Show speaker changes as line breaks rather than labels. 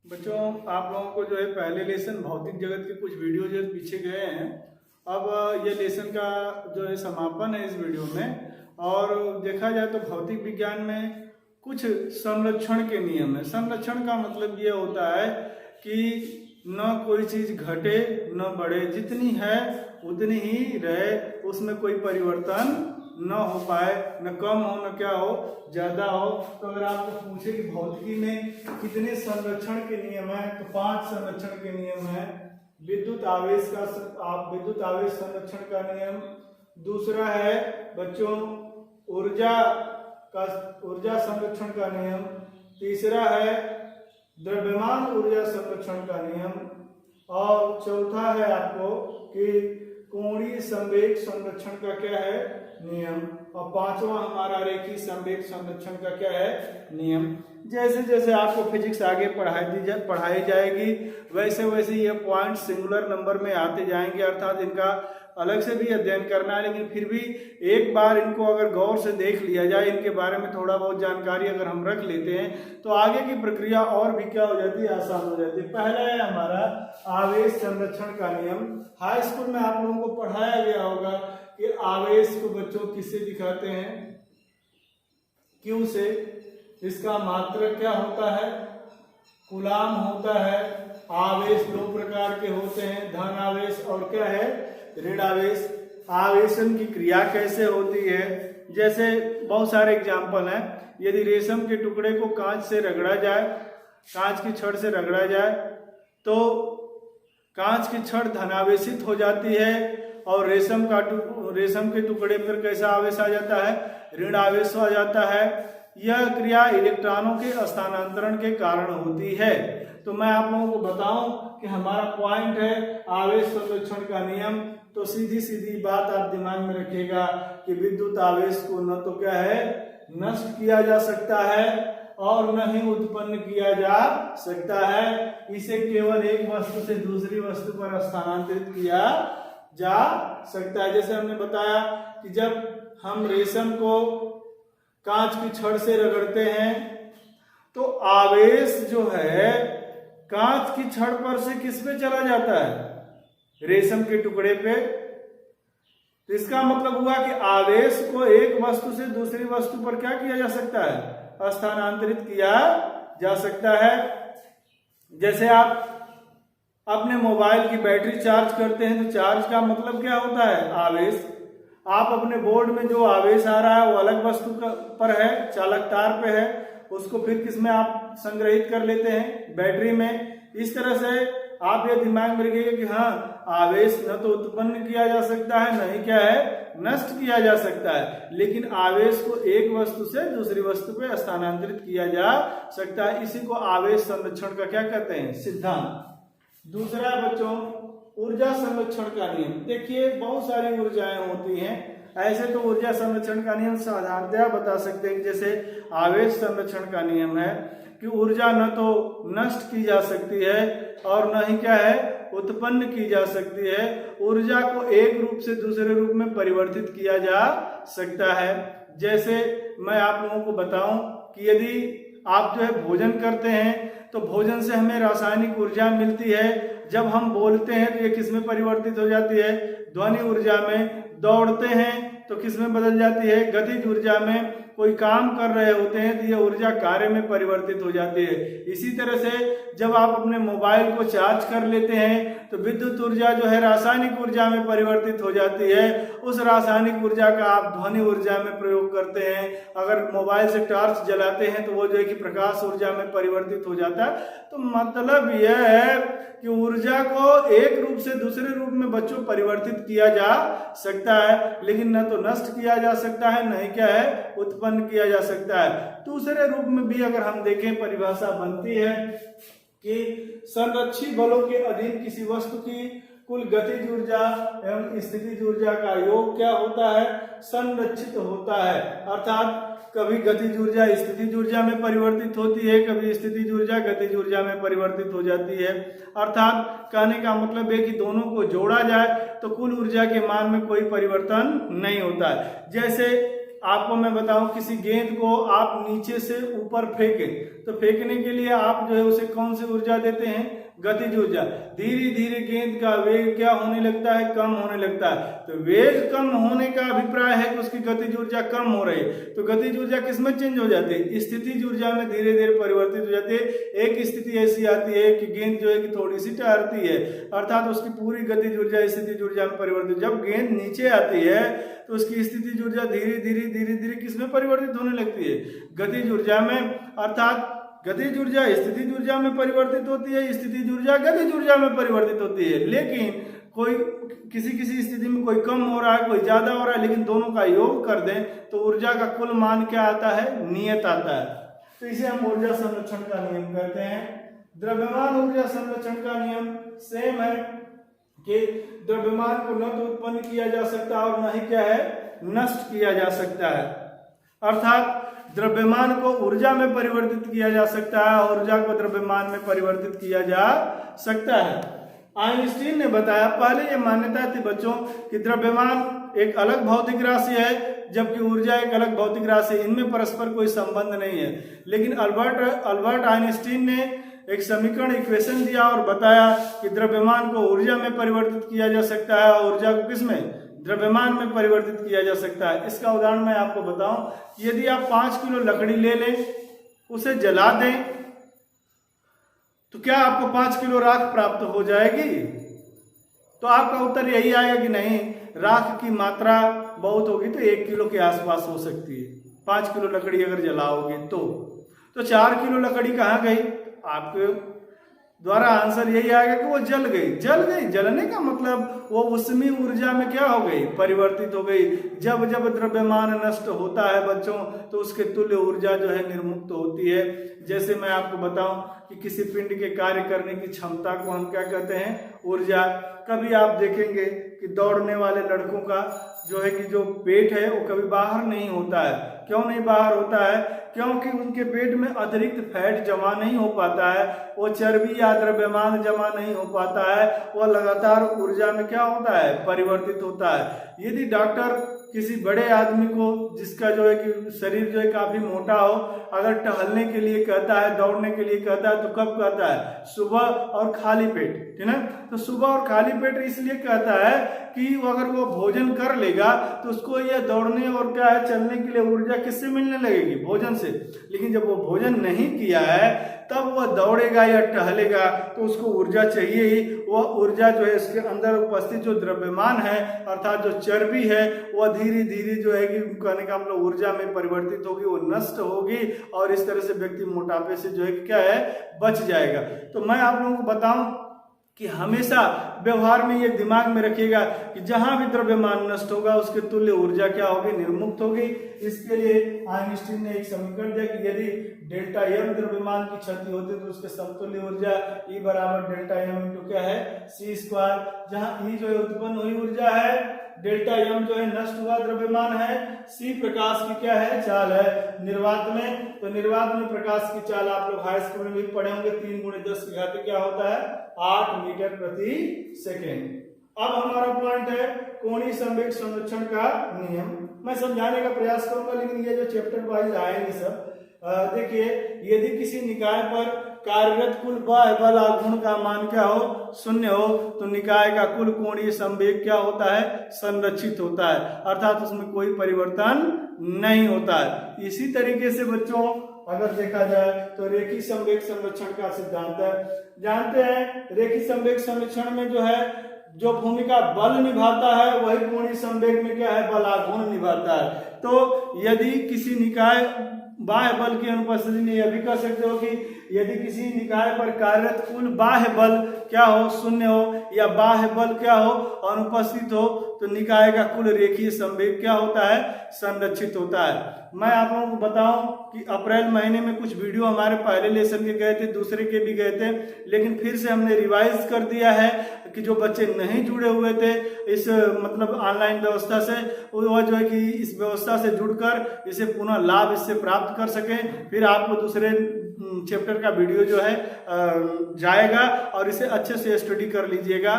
बच्चों, आप लोगों को जो है पहले लेसन भौतिक जगत के कुछ वीडियो जो पीछे गए हैं। अब ये लेसन का जो है समापन है इस वीडियो में। और देखा जाए तो भौतिक विज्ञान में कुछ संरक्षण के नियम है। संरक्षण का मतलब ये होता है कि न कोई चीज घटे न बढ़े, जितनी है उतनी ही रहे, उसमें कोई परिवर्तन न हो पाए, न कम हो न क्या हो ज्यादा हो। तो अगर आपको पूछे कि भौतिकी में कितने संरक्षण के नियम हैं, तो 5 संरक्षण के नियम हैं। विद्युत आवेश संरक्षण का नियम। दूसरा है बच्चों ऊर्जा संरक्षण का नियम। तीसरा है द्रव्यमान ऊर्जा संरक्षण का नियम। और चौथा है आपको कि कोणीय संवेग संरक्षण का क्या है नियम। और पांचवा हमारा रेखीय संवेग संरक्षण का क्या है नियम। जैसे जैसे आपको फिजिक्स आगे पढ़ाई जाएगी वैसे वैसे ये पॉइंट सिंगुलर नंबर में आते जाएंगे, अर्थात इनका अलग से भी अध्ययन करना है। लेकिन फिर भी एक बार इनको अगर गौर से देख लिया जाए, इनके बारे में थोड़ा बहुत जानकारी अगर हम रख लेते हैं तो आगे की प्रक्रिया और भी क्या हो जाती है, आसान हो जाती है। पहला है हमारा आवेश संरक्षण का नियम। हाई स्कूल में आप लोगों को पढ़ाया गया होगा कि आवेश को बच्चों किससे दिखाते हैं, क्यू से। इसका मात्रक क्या होता है, कूलाम होता है। आवेश 2 प्रकार के होते हैं, धन आवेश और क्या है ऋण आवेश। आवेशन की क्रिया कैसे होती है, जैसे बहुत सारे एग्जाम्पल हैं। यदि रेशम के टुकड़े को कांच से रगड़ा जाए, कांच की छड़ से रगड़ा जाए तो कांच की छड़ धनावेशित हो जाती है और रेशम के टुकड़े पर कैसा आवेश आ जाता है, ऋण आवेश आ जाता है। यह क्रिया इलेक्ट्रॉनों के स्थानांतरण के कारण होती है। तो मैं आप लोगों को बताऊं कि हमारा पॉइंट है आवेश संरक्षण का नियम। तो सीधी सीधी बात आप दिमाग में रखिएगा कि विद्युत आवेश को न तो क्या है नष्ट किया जा सकता है और न ही उत्पन्न किया जा सकता है। इसे केवल एक वस्तु से दूसरी वस्तु पर स्थानांतरित किया जा सकता है। जैसे हमने बताया कि जब हम रेशम को कांच की छड़ से रगड़ते हैं तो आवेश जो है कांच की छड़ पर से किस पे चला जाता है, रेशम के टुकड़े पे। तो इसका मतलब हुआ कि आवेश को एक वस्तु से दूसरी वस्तु पर क्या किया जा सकता है, स्थानांतरित किया जा सकता है। जैसे आप अपने मोबाइल की बैटरी चार्ज करते हैं तो चार्ज का मतलब क्या होता है, आवेश। आप अपने बोर्ड में जो आवेश आ रहा है वो अलग वस्तु पर है, चालक तार पे है, उसको फिर किस में आप संग्रहित कर लेते हैं, बैटरी में। इस तरह से आप ये दिमाग में रखिएगा कि हाँ आवेश न तो उत्पन्न किया जा सकता है न ही क्या है नष्ट किया जा सकता है, लेकिन आवेश को एक वस्तु से दूसरी वस्तु पे स्थानांतरित किया जा सकता है। इसी को आवेश संरक्षण का क्या कहते हैं, सिद्धांत। दूसरा बच्चों ऊर्जा संरक्षण का नियम। देखिए बहुत सारी ऊर्जाएं होती हैं, ऐसे तो ऊर्जा संरक्षण का नियम साधारणतया बता सकते हैं। जैसे आवेश संरक्षण का नियम है कि ऊर्जा न तो नष्ट की जा सकती है और न ही क्या है उत्पन्न की जा सकती है। ऊर्जा को एक रूप से दूसरे रूप में परिवर्तित किया जा सकता है। जैसे मैं आप लोगों को बताऊं कि यदि आप जो है भोजन करते हैं तो भोजन से हमें रासायनिक ऊर्जा मिलती है। जब हम बोलते हैं तो ये किस में परिवर्तित हो जाती है, ध्वनि ऊर्जा में। दौड़ते हैं तो किस में बदल जाती है, गतिज ऊर्जा में। कोई काम कर रहे होते हैं तो यह ऊर्जा कार्य में परिवर्तित हो जाती है। इसी तरह से जब आप अपने मोबाइल को चार्ज कर लेते हैं तो विद्युत ऊर्जा जो है रासायनिक ऊर्जा में परिवर्तित हो जाती है। उस रासायनिक ऊर्जा का आप ध्वनि ऊर्जा में प्रयोग करते हैं। अगर मोबाइल से टॉर्च जलाते हैं तो वो जो है कि प्रकाश ऊर्जा में परिवर्तित हो जाता है। तो मतलब यह है कि ऊर्जा को एक रूप से दूसरे रूप में बच्चों परिवर्तित किया जा सकता है, लेकिन न तो नष्ट किया जा सकता है न ही क्या है उत्पन्न किया जा सकता है। दूसरे रूप में भी अगर हम देखें परिभाषा बनती है कि संरक्षित बलों के अधीन किसी वस्तु की कुल गतिज ऊर्जा एवं स्थितिज ऊर्जा का योग क्या होता है, संरक्षित होता है। अर्थात कभी गतिज ऊर्जा स्थितिज ऊर्जा में परिवर्तित होती है, कभी स्थितिज ऊर्जा गतिज ऊर्जा में परिवर्तित हो जाती है। अर्थात कहने का मतलब है कि दोनों को जोड़ा जाए तो कुल ऊर्जा के मान में कोई परिवर्तन नहीं होता है। जैसे आपको मैं बताऊं, किसी गेंद को आप नीचे से ऊपर फेंकें तो फेंकने के लिए आप जो है उसे कौन सी ऊर्जा देते हैं? गतिज ऊर्जा। धीरे धीरे गेंद का वेग क्या होने लगता है? कम होने लगता है। तो वेग कम होने का अभिप्राय है कि उसकी गतिज ऊर्जा कम हो रही है। तो गतिज ऊर्जा किस में चेंज हो जाती है? स्थितिज ऊर्जा में धीरे धीरे परिवर्तित हो जाती है। एक स्थिति ऐसी आती है कि गेंद जो है कि थोड़ी सी टहरती है, अर्थात उसकी पूरी गतिज ऊर्जा स्थितिज ऊर्जा में परिवर्तित। जब गेंद नीचे आती है तो उसकी स्थितिज ऊर्जा धीरे धीरे किस में परिवर्तित होने लगती है? गतिज ऊर्जा में। अर्थात गतिज ऊर्जा स्थितिज ऊर्जा में परिवर्तित होती है, स्थितिज ऊर्जा गतिज ऊर्जा में परिवर्तित होती है। लेकिन कोई किसी स्थिति में कोई कम हो रहा है, कोई ज्यादा हो रहा है, लेकिन दोनों का योग कर दें तो ऊर्जा का कुल मान क्या आता है? नियत आता है। तो इसे हम ऊर्जा संरक्षण का नियम कहते हैं। द्रव्यमान ऊर्जा संरक्षण का नियम सेम है कि द्रव्यमान को न तो उत्पन्न किया जा सकता और न ही क्या है? नष्ट किया जा सकता है। अर्थात द्रव्यमान को ऊर्जा में परिवर्तित किया जा सकता है और ऊर्जा को द्रव्यमान में परिवर्तित किया जा सकता है। आइंस्टीन ने बताया, पहले ये मान्यता थी बच्चों कि द्रव्यमान एक अलग भौतिक राशि है जबकि ऊर्जा एक अलग भौतिक राशि, इनमें परस्पर कोई संबंध नहीं है। लेकिन अल्बर्ट आइंस्टीन ने एक समीकरण इक्वेशन दिया और बताया कि द्रव्यमान को ऊर्जा में परिवर्तित किया जा सकता है और ऊर्जा को किस में? द्रव्यमान में परिवर्तित किया जा सकता है। इसका उदाहरण मैं आपको बताऊं, यदि आप 5 किलो लकड़ी ले लें, उसे जला दें, तो क्या आपको 5 किलो राख प्राप्त हो जाएगी? तो आपका उत्तर यही आएगा कि नहीं, राख की मात्रा बहुत होगी तो 1 किलो के आसपास हो सकती है। 5 किलो लकड़ी अगर जलाओगे तो 4 किलो लकड़ी कहाँ गई? आपके द्वारा आंसर यही आएगा कि वो जल गई। जलने का मतलब वो उसमें ऊर्जा में क्या हो गई? परिवर्तित हो गई। जब जब द्रव्यमान नष्ट होता है बच्चों तो उसके तुल्य ऊर्जा जो है निर्मुक्त होती है। जैसे मैं आपको बताऊं कि किसी पिंड के कार्य करने की क्षमता को हम क्या कहते हैं? ऊर्जा। कभी आप देखेंगे कि दौड़ने वाले लड़कों का जो है कि जो पेट है वो कभी बाहर नहीं होता है। क्यों नहीं बाहर होता है? क्योंकि उनके पेट में अतिरिक्त फैट जमा नहीं हो पाता है, वो चर्बी या द्रव्यमान जमा नहीं हो पाता है, वो लगातार ऊर्जा में क्या होता है? परिवर्तित होता है। यदि डॉक्टर किसी बड़े आदमी को जिसका जो है कि शरीर जो है काफी मोटा हो, अगर टहलने के लिए कहता है, दौड़ने के लिए कहता है, तो कब कहता है? सुबह और खाली पेट, ठीक है। तो सुबह और खाली पेट इसलिए कहता है कि अगर वो भोजन कर लेगा तो उसको यह दौड़ने और क्या है चलने के लिए ऊर्जा किससे मिलने लगेगी? भोजन से। लेकिन जब वो भोजन नहीं किया है तब वह दौड़ेगा या टहलेगा तो उसको ऊर्जा चाहिए ही। वह ऊर्जा जो है इसके अंदर उपस्थित जो द्रव्यमान है अर्थात जो चर्बी है वह धीरे धीरे जो है कि कहने का मतलब ऊर्जा में परिवर्तित होगी, वो नष्ट होगी और इस तरह से व्यक्ति मोटापे से जो है क्या है? बच जाएगा। तो मैं आप लोगों को बताऊं कि हमेशा व्यवहार में ये दिमाग में रखिएगा कि जहां भी द्रव्यमान नष्ट होगा उसके तुल्य ऊर्जा क्या होगी? निर्मुक्त होगी। इसके लिए आइंस्टीन ने एक समीकरण दिया कि यदि डेल्टा एम द्रव्यमान की क्षति होती है तो उसके समतुल्य ऊर्जा E बराबर डेल्टा एम इंटू क्या है? C square. जहां E जो है उत्पन्न हुई ऊर्जा है, डेल्टा एम जो है नष्ट हुआ द्रव्यमान है, C प्रकाश की क्या है? चाल है निर्वात में। तो निर्वात में प्रकाश की चाल आप लोग हाई स्कूल में भी पढ़े होंगे, 3 × 10 की घात क्या होता है? 8 मीटर प्रति सेकेंड। अब हमारा पॉइंट है कोणीय संवेग संरक्षण का नियम। मैं समझाने का प्रयास करूंगा लेकिन ये जो चैप्टर वाइज आएंगे सब देखिए, यदि किसी निकाय पर कार्यरत कुल बाह्य बल आघूर्ण का मान क्या हो? 0 हो तो निकाय का कुल कोणीय संवेग क्या होता है? संरक्षित होता है, अर्थात उसमें कोई परिवर्तन नहीं होता है। इसी तरीके से बच्चों अगर देखा जाए तो रेखीय संवेग संरक्षण का सिद्धांत है। जानते हैं रेखीय संवेग संरक्षण में जो है जो भूमिका बल निभाता है वही कोणीय संवेग में क्या है? बल आघूर्ण निभाता है। तो यदि किसी निकाय बाह्य बल की अनुपस्थिति में यह भी कह सकते हो कि यदि किसी निकाय पर कार्यरत कुल बाह्य बल क्या हो? 0 हो या बाह्य बल क्या हो? अनुपस्थित हो तो निकाय का कुल रेखीय संवेग क्या होता है? संरक्षित होता है। मैं आप लोगों को बताऊं कि अप्रैल महीने में कुछ वीडियो हमारे पहले लेसन के गए थे, दूसरे के भी गए थे, लेकिन फिर से हमने रिवाइज कर दिया है कि जो बच्चे नहीं जुड़े हुए थे इस मतलब ऑनलाइन व्यवस्था से, वह जो है कि इस व्यवस्था से जुड़कर इसे पुनः लाभ इससे प्राप्त कर सकें। फिर आपको दूसरे चैप्टर का वीडियो जो है जाएगा और इसे अच्छे से स्टडी कर लीजिएगा।